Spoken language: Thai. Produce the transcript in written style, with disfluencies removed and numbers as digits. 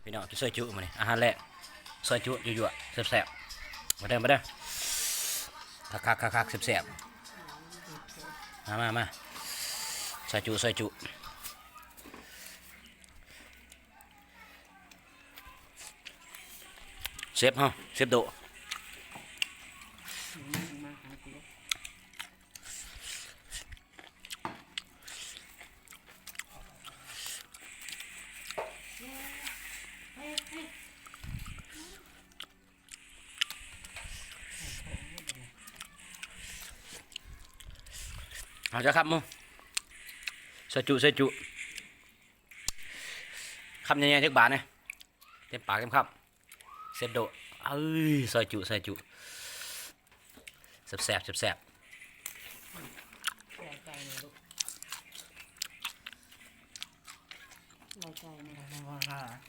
พี่น้องกินซอยจุมาเนี่ยอาหารแรกซอยจุยั่วๆแซ่บๆมาเด้อคักแซ่บๆมาซอยจุเชฟเฮาเชฟโดเอาจะครับมึงซอยจุคำใหญ่ๆทุกบาทเนี่ยเต็มปากเต็มคำเชฟโดเอ้ยซอยจุแซ่บใส่ใจหน่อยลูกใส่ใจหน่อย